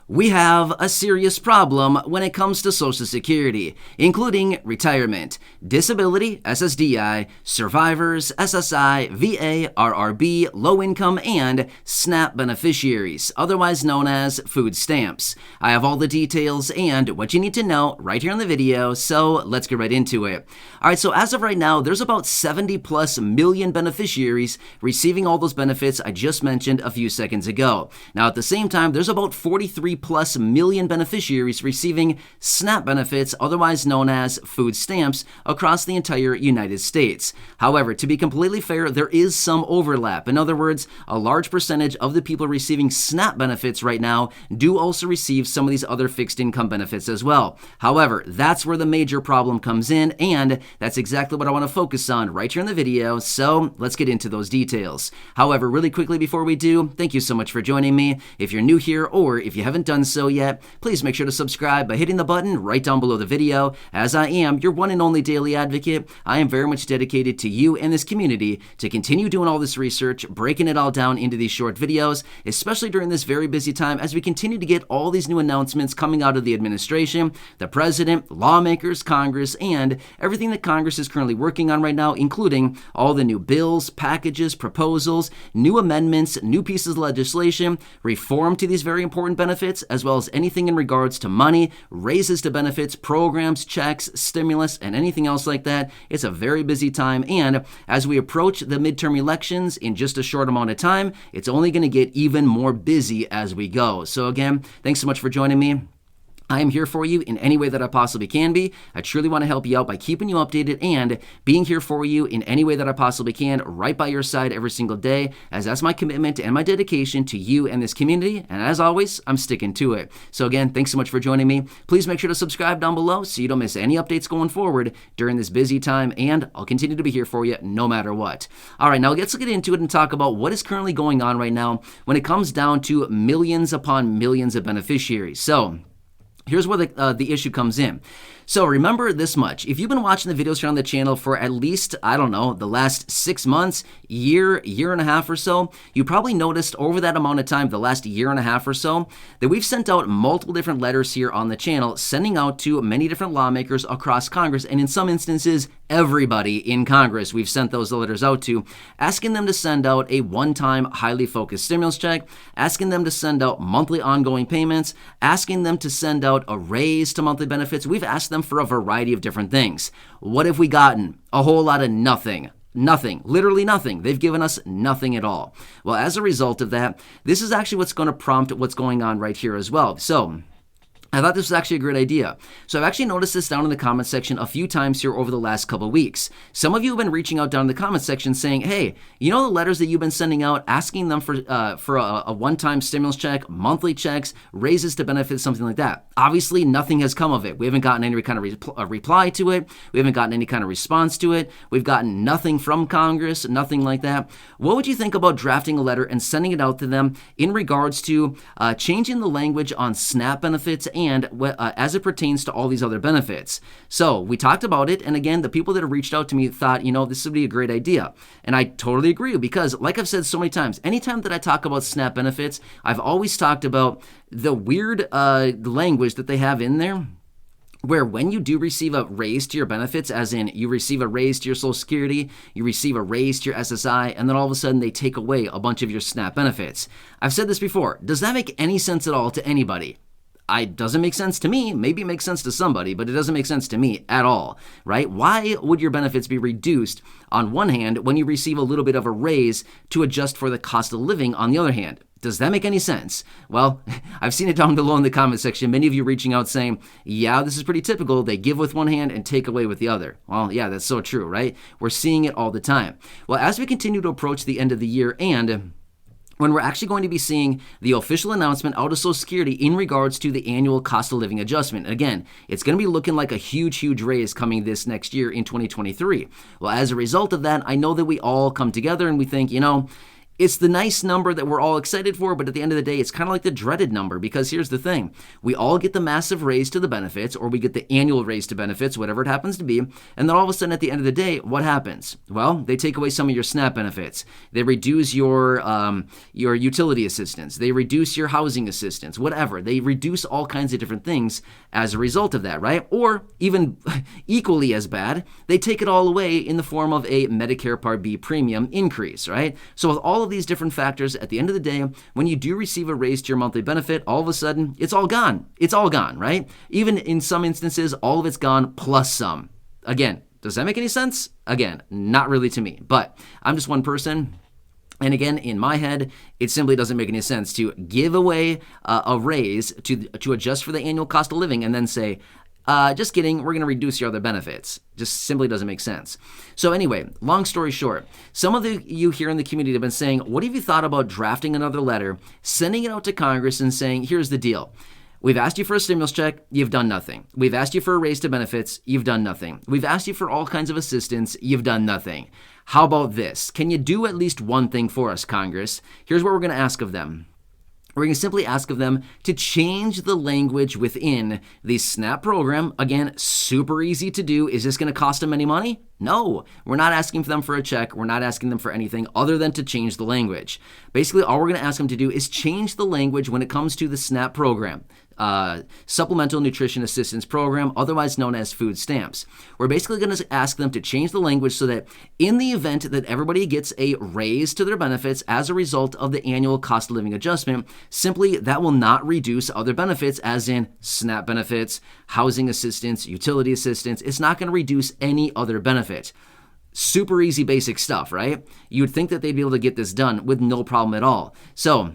We have a serious problem when it comes to Social Security, including retirement, disability, SSDI, survivors, SSI, VA, RRB, low income, and SNAP beneficiaries, otherwise known as food stamps. I have all the details and what you need to know right here in the video, so let's get right into it. Alright, so as of right now, there's about 70 plus million beneficiaries receiving all those benefits I just mentioned a few seconds ago. Now at the same time, there's about 43 plus million beneficiaries receiving SNAP benefits, otherwise known as food stamps, across the entire United States. However, to be completely fair, there is some overlap. In other words, a large percentage of the people receiving SNAP benefits right now do also receive some of these other fixed income benefits as well. However, that's where the major problem comes in, and that's exactly what I want to focus on right here in the video, so let's get into those details. However, really quickly before we do, thank you so much for joining me. If you're new here or if you haven't done so yet, please make sure to subscribe by hitting the button right down below the video. As I am your one and only daily advocate, I am very much dedicated to you and this community to continue doing all this research, breaking it all down into these short videos, especially during this very busy time as we continue to get all these new announcements coming out of the administration, the president, lawmakers, Congress, and everything that Congress is currently working on right now, including all the new bills, packages, proposals, new amendments, new pieces of legislation, reform to these very important benefits, as well as anything in regards to money, raises to benefits, programs, checks, stimulus, and anything else like that. It's a very busy time, and as we approach the midterm elections in just a short amount of time, it's only going to get even more busy as we go. So again, thanks so much for joining me. I am here for you in any way that I possibly can be. I truly want to help you out by keeping you updated and being here for you in any way that I possibly can, right by your side every single day, as that's my commitment and my dedication to you and this community. And as always, I'm sticking to it. So again, thanks so much for joining me. Please make sure to subscribe down below so you don't miss any updates going forward during this busy time, and I'll continue to be here for you no matter what. All right, now let's get into it and talk about what is currently going on right now when it comes down to millions upon millions of beneficiaries. So here's where the issue comes in. So remember this much. If you've been watching the videos here on the channel for at least, I don't know, the last 6 months, year and a half or so, you probably noticed over that amount of time, the last year and a half or so, that we've sent out multiple different letters here on the channel, sending out to many different lawmakers across Congress, and in some instances, everybody in Congress we've sent those letters out to, asking them to send out a one-time, highly focused stimulus check, asking them to send out monthly ongoing payments, asking them to send out a raise to monthly benefits. We've asked them for a variety of different things. What have we gotten? A whole lot of nothing. Nothing, literally nothing. They've given us nothing at all. Well, as a result of that, this is actually what's going to prompt what's going on right here as well. So I thought this was actually a great idea. So I've actually noticed this down in the comment section a few times here over the last couple of weeks. Some of you have been reaching out down in the comment section saying, hey, you know the letters that you've been sending out asking them for a one-time stimulus check, monthly checks, raises to benefits, something like that. Obviously, nothing has come of it. We haven't gotten any kind of reply to it. We haven't gotten any kind of response to it. We've gotten nothing from Congress, nothing like that. What would you think about drafting a letter and sending it out to them in regards to changing the language on SNAP benefits and as it pertains to all these other benefits? So we talked about it, and again, the people that have reached out to me thought, you know, this would be a great idea. And I totally agree, because like I've said so many times, anytime that I talk about SNAP benefits, I've always talked about the weird language that they have in there, where when you do receive a raise to your benefits, as in you receive a raise to your Social Security, you receive a raise to your SSI, and then all of a sudden they take away a bunch of your SNAP benefits. I've said this before. Does that make any sense at all to anybody? It doesn't make sense to me. Maybe it makes sense to somebody, but it doesn't make sense to me at all, right? Why would your benefits be reduced on one hand when you receive a little bit of a raise to adjust for the cost of living on the other hand? Does that make any sense? Well, I've seen it down below in the comment section. Many of you reaching out saying, yeah, this is pretty typical. They give with one hand and take away with the other. Well, yeah, that's so true, right? We're seeing it all the time. Well, as we continue to approach the end of the year, and when we're actually going to be seeing the official announcement out of Social Security in regards to the annual cost of living adjustment. Again, it's going to be looking like a huge raise coming this next year in 2023. Well, as a result of that, I know that we all come together and we think, you know, It's the nice number that we're all excited for, but at the end of the day, it's kind of like the dreaded number, because here's the thing. We all get the massive raise to the benefits, or we get the annual raise to benefits, whatever it happens to be, and then all of a sudden at the end of the day, what happens? Well, they take away some of your SNAP benefits. They reduce your utility assistance. They reduce your housing assistance, whatever. They reduce all kinds of different things as a result of that, right? Or even equally as bad, they take it all away in the form of a Medicare Part B premium increase, right? So with all of these different factors, at the end of the day, when you do receive a raise to your monthly benefit, all of a sudden, it's all gone. It's all gone, right? Even in some instances, all of it's gone plus some. Again, does that make any sense? Again, not really to me, but I'm just one person. And again, in my head, it simply doesn't make any sense to give away a raise to adjust for the annual cost of living and then say, just kidding, we're going to reduce your other benefits. Just simply doesn't make sense. So anyway, long story short, some of you here in the community have been saying, what have you thought about drafting another letter, sending it out to Congress and saying, here's the deal. We've asked you for a stimulus check, you've done nothing. We've asked you for a raise to benefits, you've done nothing. We've asked you for all kinds of assistance, you've done nothing. How about this? Can you do at least one thing for us, Congress? Here's what we're going to ask of them. We're going to simply ask of them to change the language within the SNAP program. Again, super easy to do. Is this going to cost them any money? No, we're not asking for them for a check. We're not asking them for anything other than to change the language. Basically, all we're going to ask them to do is change the language when it comes to the SNAP program. Supplemental Nutrition Assistance Program, otherwise known as food stamps. We're basically going to ask them to change the language so that in the event that everybody gets a raise to their benefits as a result of the annual cost of living adjustment, simply that will not reduce other benefits, as in SNAP benefits, housing assistance, utility assistance. It's not going to reduce any other benefit. Super easy, basic stuff, right? You'd think that they'd be able to get this done with no problem at all. So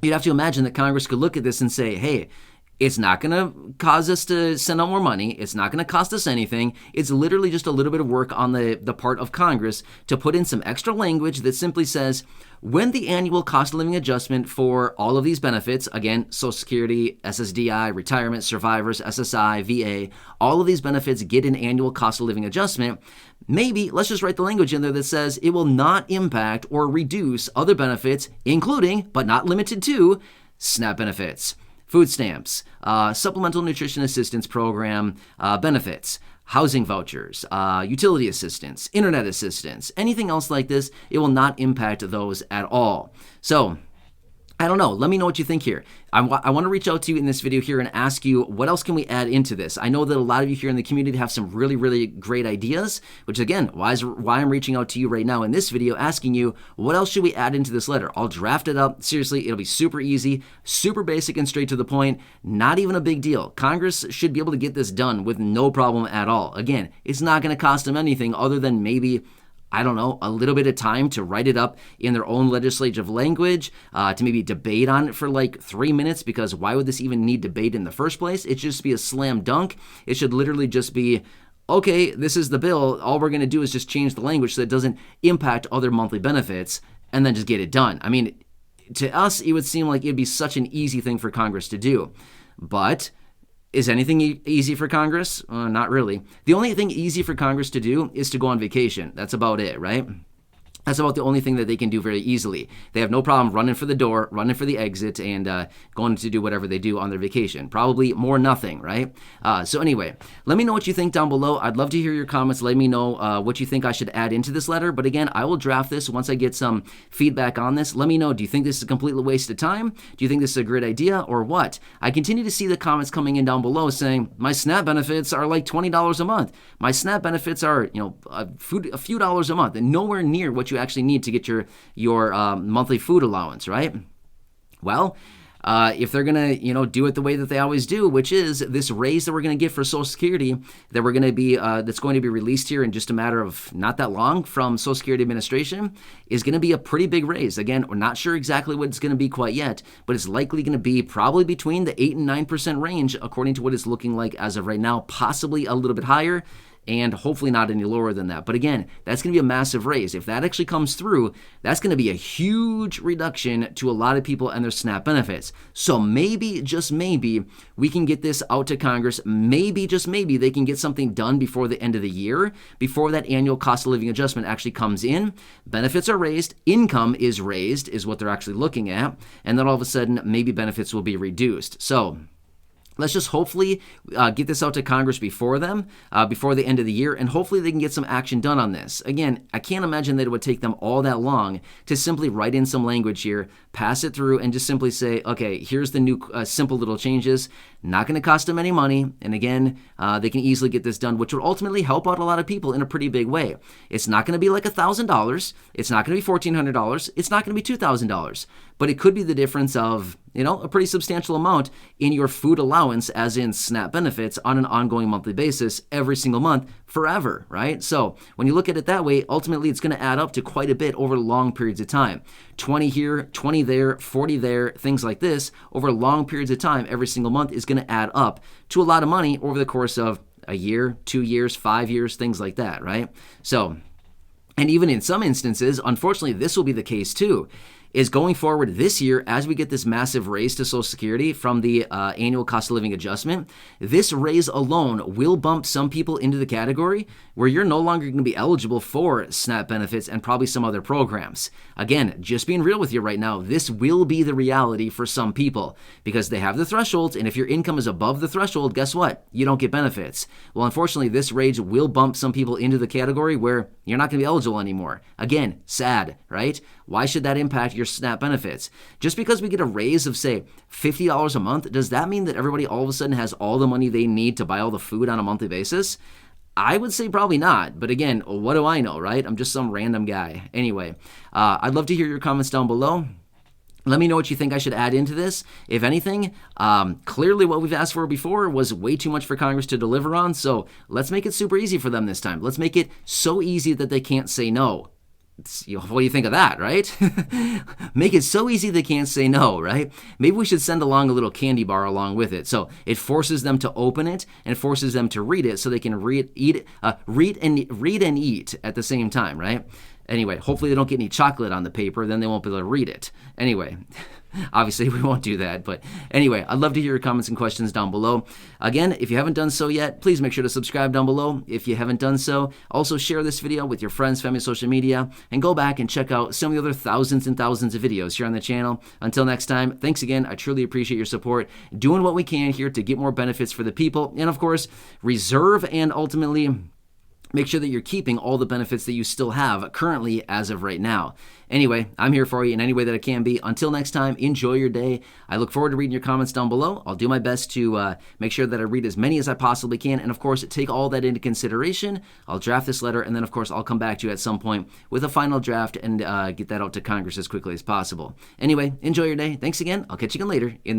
you'd have to imagine that Congress could look at this and say, hey, it's not going to cause us to send out more money. It's not going to cost us anything. It's literally just a little bit of work on the part of Congress to put in some extra language that simply says, when the annual cost of living adjustment for all of these benefits, again, Social Security, SSDI, retirement, survivors, SSI, VA, all of these benefits get an annual cost of living adjustment, maybe let's just write the language in there that says it will not impact or reduce other benefits, including, but not limited to, SNAP benefits, food stamps, supplemental nutrition assistance program benefits, housing vouchers, utility assistance, internet assistance, anything else like this. It will not impact those at all. So I don't know. Let me know what you think here. I want to reach out to you in this video here and ask you, what else can we add into this? I know that a lot of you here in the community have some really, really great ideas, which again, why I'm reaching out to you right now in this video, asking you, what else should we add into this letter? I'll draft it up. Seriously, it'll be super easy, super basic and straight to the point. Not even a big deal. Congress should be able to get this done with no problem at all. Again, it's not going to cost them anything other than maybe, I don't know, a little bit of time to write it up in their own legislative language, to maybe debate on it for like 3 minutes, because why would this even need debate in the first place? It should just be a slam dunk. It should literally just be, okay, this is the bill. All we're going to do is just change the language so it doesn't impact other monthly benefits, and then just get it done. I mean, to us, it would seem like it'd be such an easy thing for Congress to do. But is anything easy for Congress? Not really. The only thing easy for Congress to do is to go on vacation. That's about it, right? That's about the only thing that they can do very easily. They have no problem running for the door, running for the exit, and going to do whatever they do on their vacation. Probably more nothing, right? So anyway, let me know what you think down below. I'd love to hear your comments. Let me know what you think I should add into this letter. But again, I will draft this once I get some feedback on this. Let me know, do you think this is a complete waste of time? Do you think this is a great idea, or what? I continue to see the comments coming in down below saying, my SNAP benefits are like $20 a month. My SNAP benefits are, a few dollars a month, and nowhere near what you actually need to get your monthly food allowance, right? Well, if they're gonna do it the way that they always do, which is this raise that we're gonna get for Social Security that we're gonna be that's going to be released here in just a matter of not that long from Social Security Administration, is gonna be a pretty big raise. Again, we're not sure exactly what it's gonna be quite yet, but it's likely gonna be probably between the 8 and 9% range, according to what it's looking like as of right now, possibly a little bit higher. and hopefully not any lower than that. But again, that's going to be a massive raise. If that actually comes through, that's going to be a huge reduction to a lot of people and their SNAP benefits. So maybe, just maybe, we can get this out to Congress. Maybe, just maybe, they can get something done before the end of the year, before that annual cost of living adjustment actually comes in. Benefits are raised, income is raised, is what they're actually looking at, and then all of a sudden, maybe benefits will be reduced. So let's just hopefully get this out to Congress before the end of the year, and hopefully they can get some action done on this. Again, I can't imagine that it would take them all that long to simply write in some language here, pass it through, and just simply say, okay, here's the new simple little changes. Not going to cost them any money, and again, they can easily get this done, which would ultimately help out a lot of people in a pretty big way. It's not going to be like $1,000. It's not going to be $1,400. It's not going to be $2,000. But it could be the difference of, a pretty substantial amount in your food allowance, as in SNAP benefits, on an ongoing monthly basis every single month forever, right? So when you look at it that way, ultimately it's going to add up to quite a bit over long periods of time. 20 here, 20 there, 40 there, things like this over long periods of time every single month is going to add up to a lot of money over the course of a year, 2 years, 5 years, things like that, right? So, and even in some instances, unfortunately, this will be the case too, is going forward this year, as we get this massive raise to Social Security from the annual cost of living adjustment, this raise alone will bump some people into the category where you're no longer going to be eligible for SNAP benefits and probably some other programs. Again, just being real with you right now, this will be the reality for some people because they have the thresholds, and if your income is above the threshold, guess what? You don't get benefits. Well, unfortunately, this raise will bump some people into the category where you're not going to be eligible anymore. Again, sad, right? Why should that impact your SNAP benefits? Just because we get a raise of, say, $50 a month, does that mean that everybody all of a sudden has all the money they need to buy all the food on a monthly basis? I would say probably not. But again, what do I know, right? I'm just some random guy. Anyway, I'd love to hear your comments down below. Let me know what you think I should add into this. If anything, clearly what we've asked for before was way too much for Congress to deliver on. So let's make it super easy for them this time. Let's make it so easy that they can't say no. What do you think of that, right? Make it so easy they can't say no, right? Maybe we should send along a little candy bar along with it. So it forces them to open it and forces them to read it so they can read and eat at the same time, right? Anyway, hopefully they don't get any chocolate on the paper, then they won't be able to read it. Anyway, obviously we won't do that, but anyway, I'd love to hear your comments and questions down below. Again, if you haven't done so yet, please make sure to subscribe down below. If you haven't done so, also share this video with your friends, family, social media, and go back and check out some of the other thousands and thousands of videos here on the channel. Until next time, thanks again. I truly appreciate your support, doing what we can here to get more benefits for the people, and of course, reserve and ultimately make sure that you're keeping all the benefits that you still have currently as of right now. Anyway, I'm here for you in any way that I can be. Until next time, enjoy your day. I look forward to reading your comments down below. I'll do my best to make sure that I read as many as I possibly can. And of course, take all that into consideration. I'll draft this letter, and then of course, I'll come back to you at some point with a final draft and get that out to Congress as quickly as possible. Anyway, enjoy your day. Thanks again. I'll catch you again later in the next